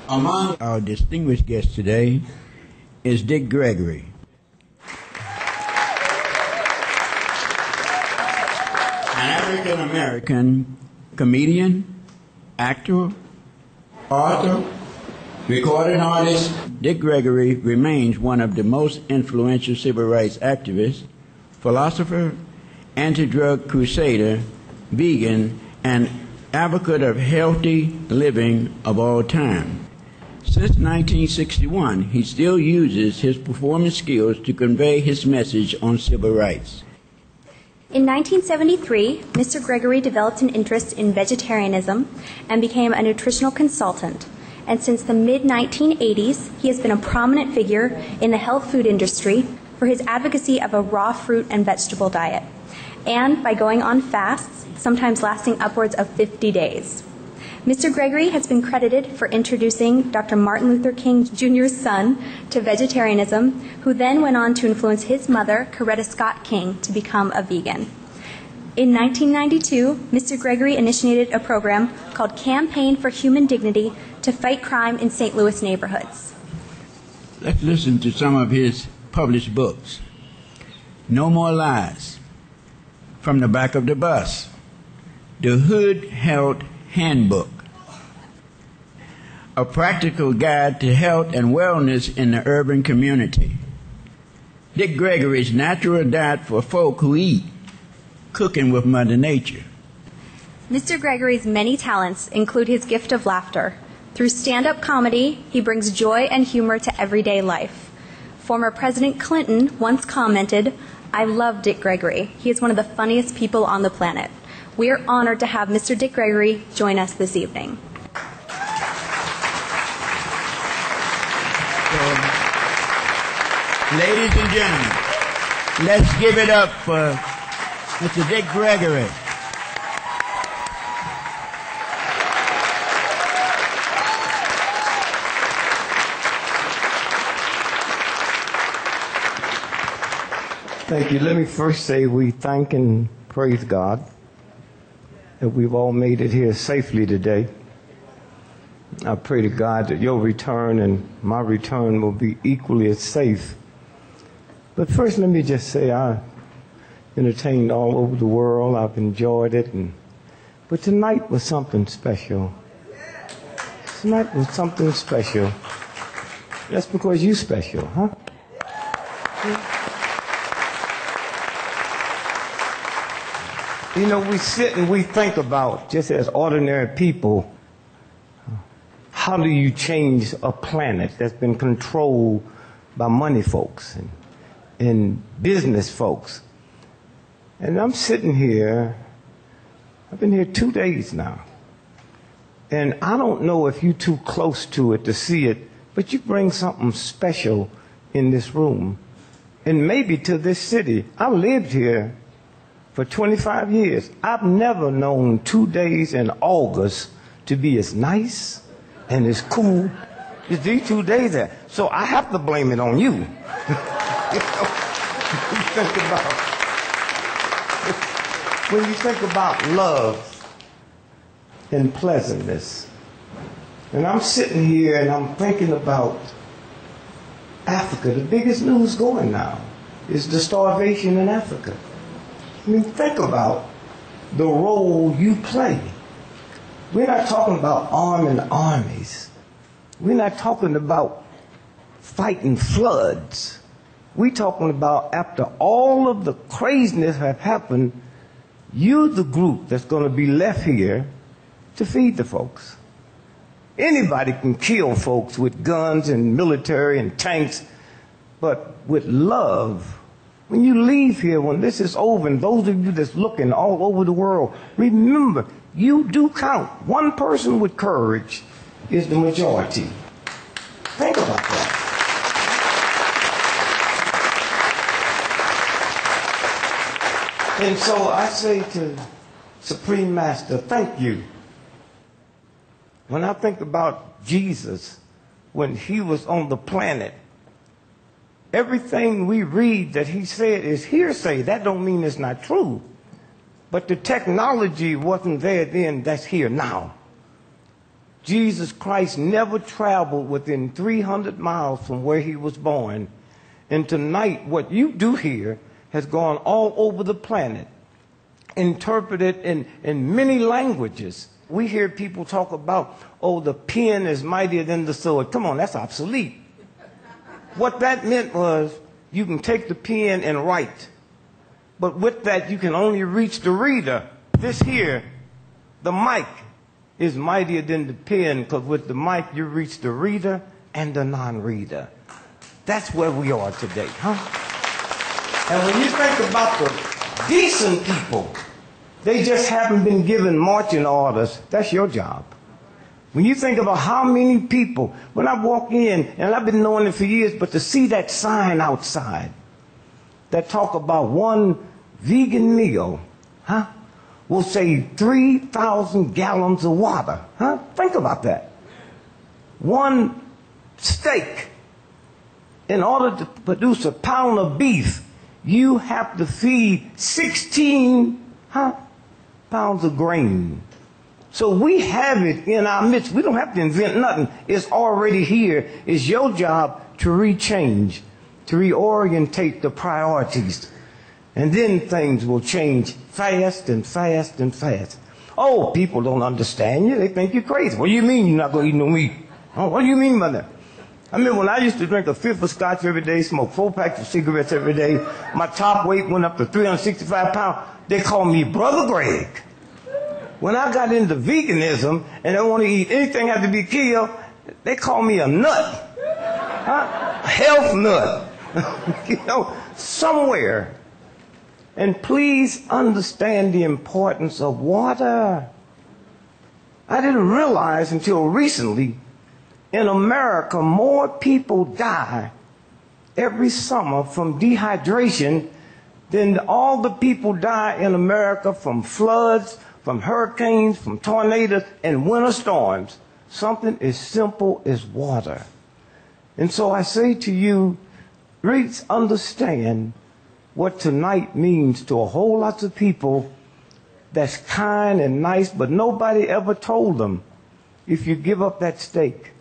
Among our distinguished guests today is Dick Gregory. An African-American comedian, actor, author, recording artist. Dick Gregory remains one of the most influential civil rights activists, philosopher, anti-drug crusader, vegan, and advocate of healthy living of all time. Since 1961, he still uses his performance skills to convey his message on civil rights. In 1973, Mr. Gregory developed an interest in vegetarianism and became a nutritional consultant. And since the mid-1980s, he has been a prominent figure in the health food industry for his advocacy of a raw fruit and vegetable diet, and by going on fasts, sometimes lasting upwards of 50 days. Mr. Gregory has been credited for introducing Dr. Martin Luther King Jr.'s son to vegetarianism, who then went on to influence his mother, Coretta Scott King, to become a vegan. In 1992, Mr. Gregory initiated a program called Campaign for Human Dignity to fight crime in St. Louis neighborhoods. Let's listen to some of his published books. No More Lies, From the Back of the Bus, The Hood Health Handbook, A Practical Guide to Health and Wellness in the Urban Community, Dick Gregory's Natural Diet for Folk Who Eat, Cooking with Mother Nature. Mr. Gregory's many talents include his gift of laughter. Through stand-up comedy, he brings joy and humor to everyday life. Former President Clinton once commented, "I love Dick Gregory. He is one of the funniest people on the planet." We are honored to have Mr. Dick Gregory join us this evening. So, ladies and gentlemen, let's give it up for Mr. Dick Gregory. Thank you. Let me first say we thank and praise God that we've all made it here safely today. I pray to God that your return and my return will be equally as safe. But first, let me just say I entertained all over the world. I've enjoyed it. But tonight was something special. Tonight was something special. That's because you're special, huh? You know, we sit and we think about, just as ordinary people, how do you change a planet that's been controlled by money folks and business folks? And I'm sitting here, I've been here 2 days now, and I don't know if you're too close to it to see it, but you bring something special in this room, and maybe to this city. I lived here for 25 years. I've never known 2 days in August to be as nice and as cool as these 2 days are. So I have to blame it on you. When you think about love and pleasantness, and I'm sitting here and I'm thinking about Africa. The biggest news going now is the starvation in Africa. I mean, think about the role you play. We're not talking about arming armies. We're not talking about fighting floods. We're talking about, after all of the craziness have happened, you're the group that's going to be left here to feed the folks. Anybody can kill folks with guns and military and tanks, but with love, when you leave here, when this is over, and those of you that's looking all over the world, remember, you do count. One person with courage is the majority. Think about that. And so I say to Supreme Master, thank you. When I think about Jesus, when he was on the planet, everything we read that he said is hearsay. That don't mean it's not true. But the technology wasn't there then, that's here now. Jesus Christ never traveled within 300 miles from where he was born. And tonight, what you do here has gone all over the planet, interpreted in many languages. We hear people talk about, oh, the pen is mightier than the sword. Come on, that's obsolete. What that meant was you can take the pen and write. But with that, you can only reach the reader. This here, the mic, is mightier than the pen, because with the mic, you reach the reader and the non-reader. That's where we are today, huh? And when you think about the decent people, they just haven't been given marching orders. That's your job. When you think about how many people, when I walk in, and I've been knowing it for years, but to see that sign outside that talk about one vegan meal, huh, will save 3,000 gallons of water, huh? Think about that. One steak, in order to produce a pound of beef, you have to feed 16 pounds of grain. So we have it in our midst. We don't have to invent nothing. It's already here. It's your job to rechange, to reorientate the priorities. And then things will change fast and fast and fast. Oh, people don't understand you. They think you're crazy. What do you mean you're not going to eat no meat? Oh, what do you mean by that? I mean, when I used to drink a fifth of scotch every day, smoke 4 packs of cigarettes every day, my top weight went up to 365 pounds. They called me Brother Greg. When I got into veganism and they want to eat anything have to be killed, they call me a nut. Huh? A health nut. You know, somewhere. And please understand the importance of water. I didn't realize until recently, in America, more people die every summer from dehydration than all the people die in America from floods, from hurricanes, from tornadoes, and winter storms. Something as simple as water. And so I say to you, please understand what tonight means to a whole lot of people that's kind and nice, but nobody ever told them, if you give up that steak,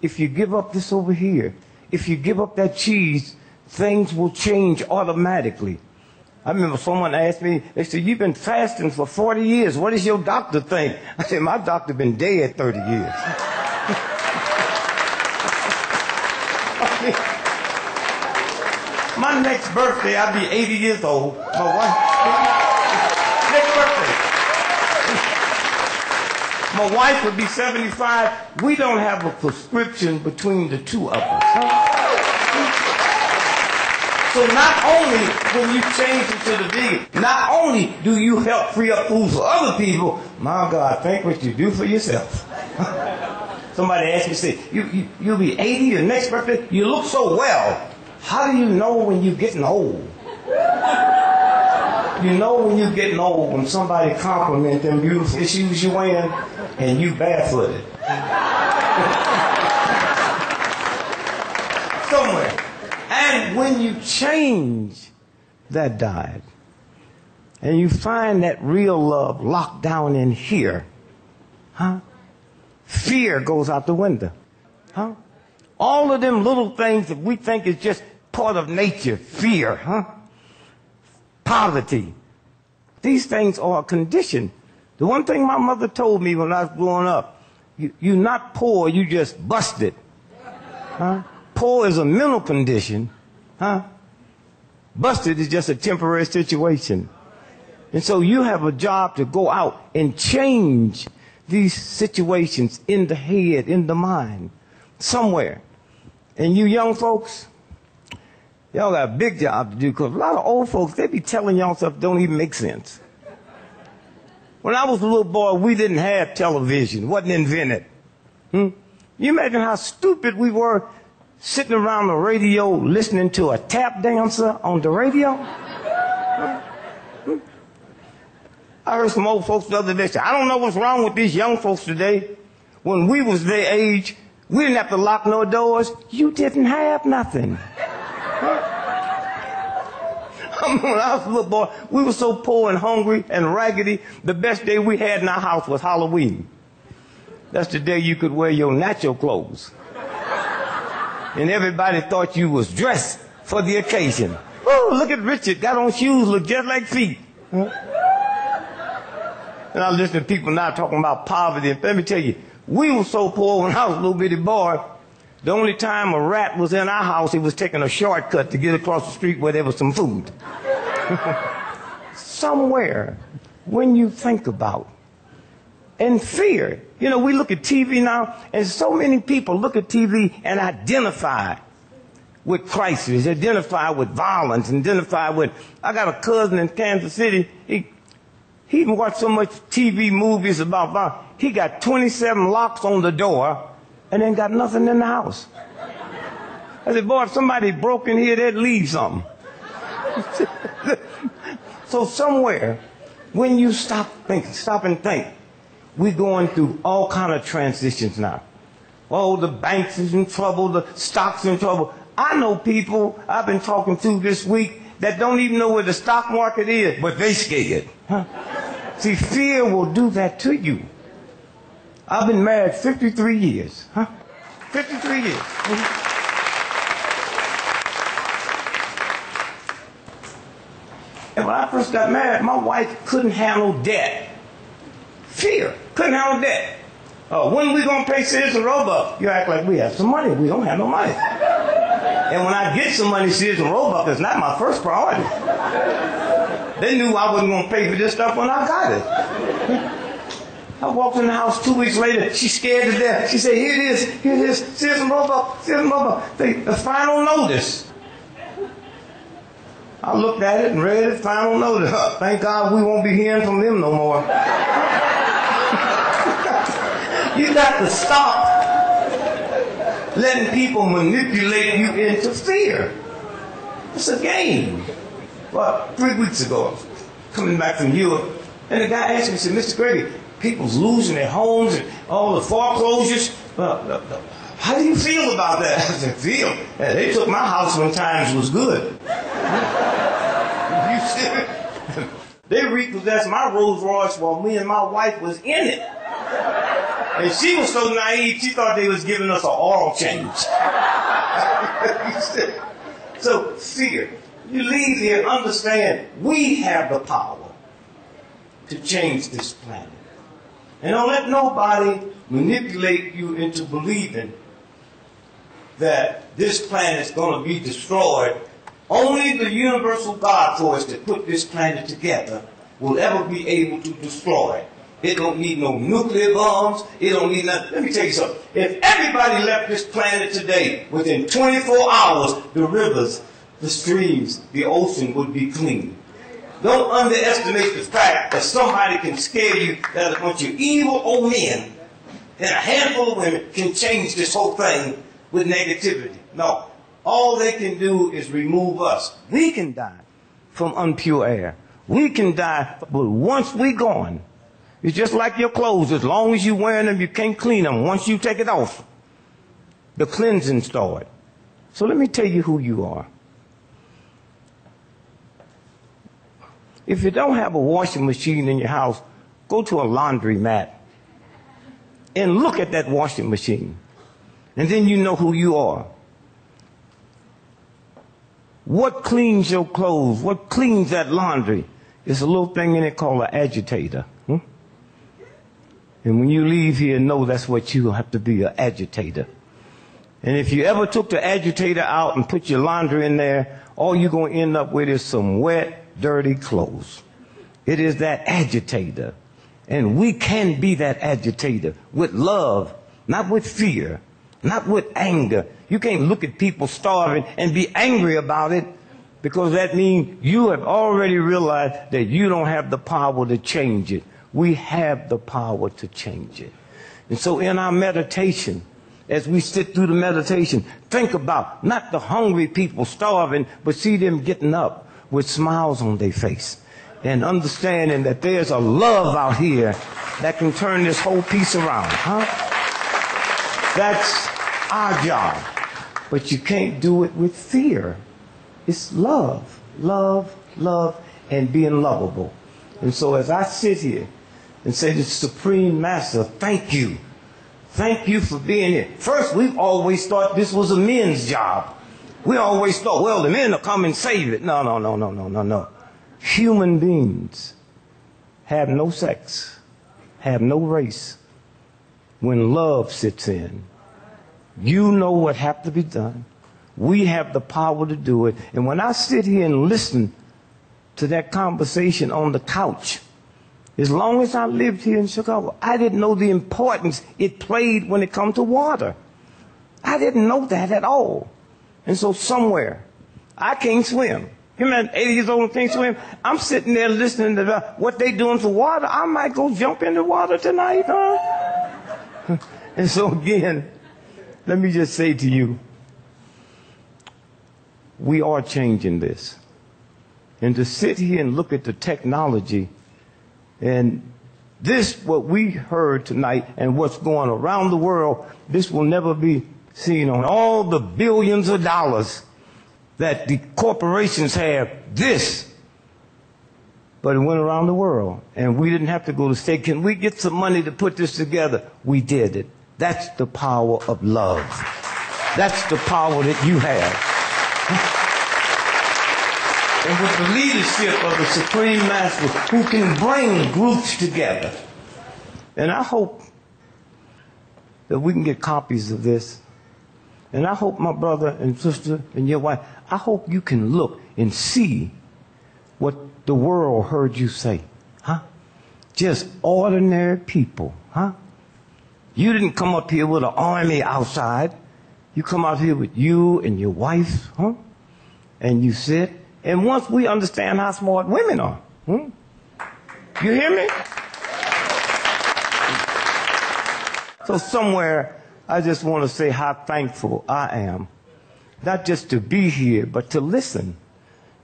if you give up this over here, if you give up that cheese, things will change automatically. I remember someone asked me, they said, you've been fasting for 40 years. What does your doctor think? I said, my doctor been dead 30 years. My next birthday, I'll be 80 years old. My wife, next birthday. My wife would be 75. We don't have a prescription between the two of us. Huh? So not only when you change into the vegan, not only do you help free up food for other people, my God, think what you do for yourself. Somebody asked me, say, you'll be 80 your next birthday? You look so well. How do you know when you're getting old? You know when you're getting old when somebody compliments them beautiful shoes you're wearing and you barefooted. Somewhere. And when you change that diet and you find that real love locked down in here, huh? Fear goes out the window. Huh? All of them little things that we think is just part of nature, fear, huh? Poverty. These things are a condition. The one thing my mother told me when I was growing up, you're not poor, you just busted. Huh? Poor is a mental condition. Huh? Busted is just a temporary situation. And so you have a job to go out and change these situations in the head, in the mind, somewhere. And you young folks, y'all got a big job to do, because a lot of old folks, they be telling y'all stuff that don't even make sense. When I was a little boy, we didn't have television. It wasn't invented. You imagine how stupid we were sitting around the radio listening to a tap dancer on the radio? I heard some old folks the other day say, I don't know what's wrong with these young folks today. When we was their age, we didn't have to lock no doors. You didn't have nothing. When I was a little boy, we were so poor and hungry and raggedy, the best day we had in our house was Halloween. That's the day you could wear your natural clothes. And everybody thought you was dressed for the occasion. Oh, look at Richard, got on shoes, look just like feet. Huh? And I listen to people now talking about poverty. And let me tell you, we were so poor when I was a little bitty boy, the only time a rat was in our house, he was taking a shortcut to get across the street where there was some food. Somewhere, when you think about and fear. You know, we look at TV now, and so many people look at TV and identify with crisis, identify with violence, identify with... I got a cousin in Kansas City. He watched so much TV movies about violence. He got 27 locks on the door and then got nothing in the house. I said, boy, if somebody broke in here, they'd leave something. So somewhere, when you stop and think, we're going through all kind of transitions now. Oh, the banks is in trouble, the stocks in trouble. I know people I've been talking to this week that don't even know where the stock market is, but they scared. Huh? See, fear will do that to you. I've been married 53 years. Huh? 53 years. And when I first got married, my wife couldn't handle debt. Fear. Couldn't handle debt. When are we going to pay Sears and Roebuck? You act like we have some money. We don't have no money. And when I get some money, Sears and Roebuck is not my first priority. They knew I wasn't going to pay for this stuff when I got it. I walked in the house 2 weeks later. She's scared to death. She said, here it is, Sears and Roebuck, Sears and Roebuck. The final notice. I looked at it and read it, final notice. Thank God we won't be hearing from them no more. You got to stop letting people manipulate you into fear. It's a game. Well, 3 weeks ago, I was coming back from Europe, and the guy asked me, he said, Mr. Gregory, people's losing their homes and all the foreclosures. How do you feel about that? I said, feel? Yeah, they took my house when times was good. You see? They repossessed my Rolls Royce while me and my wife was in it. And she was so naive, she thought they was giving us an oil change. So, fear. You leave here and understand we have the power to change this planet. And don't let nobody manipulate you into believing that this planet is going to be destroyed. Only the universal God force that put this planet together will ever be able to destroy it. It don't need no nuclear bombs. It don't need nothing. Let me tell you something. If everybody left this planet today, within 24 hours, the rivers, the streams, the ocean would be clean. Don't underestimate the fact that somebody can scare you, that a bunch of evil old men and a handful of women can change this whole thing with negativity. No. All they can do is remove us. We can die from impure air. We can die, but once we're gone, it's just like your clothes. As long as you're wearing them, you can't clean them. Once you take it off, the cleansing starts. So let me tell you who you are. If you don't have a washing machine in your house, go to a laundromat and look at that washing machine. And then you know who you are. What cleans your clothes? What cleans that laundry? It's a little thing in it called an agitator. And when you leave here, know that's what you have to be, an agitator. And if you ever took the agitator out and put your laundry in there, all you're going to end up with is some wet, dirty clothes. It is that agitator. And we can be that agitator with love, not with fear, not with anger. You can't look at people starving and be angry about it, because that means you have already realized that you don't have the power to change it. We have the power to change it. And so in our meditation, as we sit through the meditation, think about not the hungry people starving, but see them getting up with smiles on their face and understanding that there's a love out here that can turn this whole piece around. That's our job. But you can't do it with fear. It's love, love, love, and being lovable. And so as I sit here and say to the Supreme Master, thank you Thank you for being here. First, we've always thought this was a men's job. We always thought, well, the men will come and save it. No, no, no, no, no, no, no. Human beings have no sex, have no race. When love sits in, you know what has to be done. We have the power to do it. And when I sit here and listen to that conversation on the couch, as long as I lived here in Chicago, I didn't know the importance it played when it comes to water. I didn't know that at all. And so somewhere, I can't swim. You man, 80 years old and can't swim. I'm sitting there listening to what they doing for water. I might go jump in the water tonight, huh? And so again, let me just say to you, we are changing this. And to sit here and look at the technology and this, what we heard tonight and what's going around the world, this will never be seen on all the billions of dollars that the corporations have. This, but it went around the world and we didn't have to go to state. Can we get some money to put this together? We did it. That's the power of love. That's the power that you have. And with the leadership of the Supreme Master who can bring groups together. And I hope that we can get copies of this. And I hope my brother and sister and your wife, I hope you can look and see what the world heard you say. Huh? Just ordinary people. Huh? You didn't come up here with an army outside. You come out here with you and your wife. Huh? And you sit. And once we understand how smart women are, you hear me? So somewhere, I just want to say how thankful I am, not just to be here, but to listen,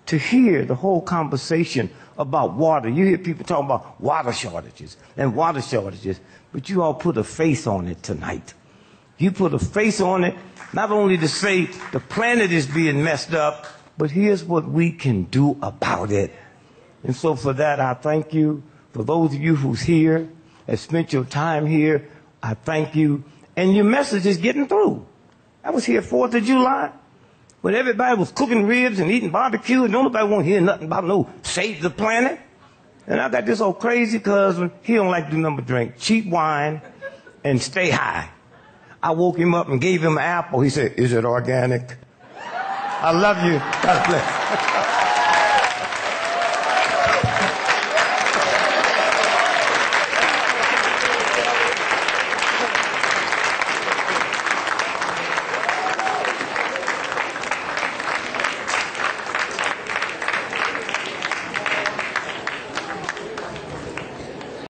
to hear the whole conversation about water. You hear people talking about water shortages, but you all put a face on it tonight. You put a face on it, not only to say the planet is being messed up, but here's what we can do about it. And so for that, I thank you. For those of you who's here, have spent your time here, I thank you. And your message is getting through. I was here 4th of July, when everybody was cooking ribs and eating barbecue, and nobody won't hear nothing about no save the planet. And I got this old crazy cousin, he don't like to do nothing but drink cheap wine and stay high. I woke him up and gave him an apple. He said, "Is it organic?" I love you. God bless.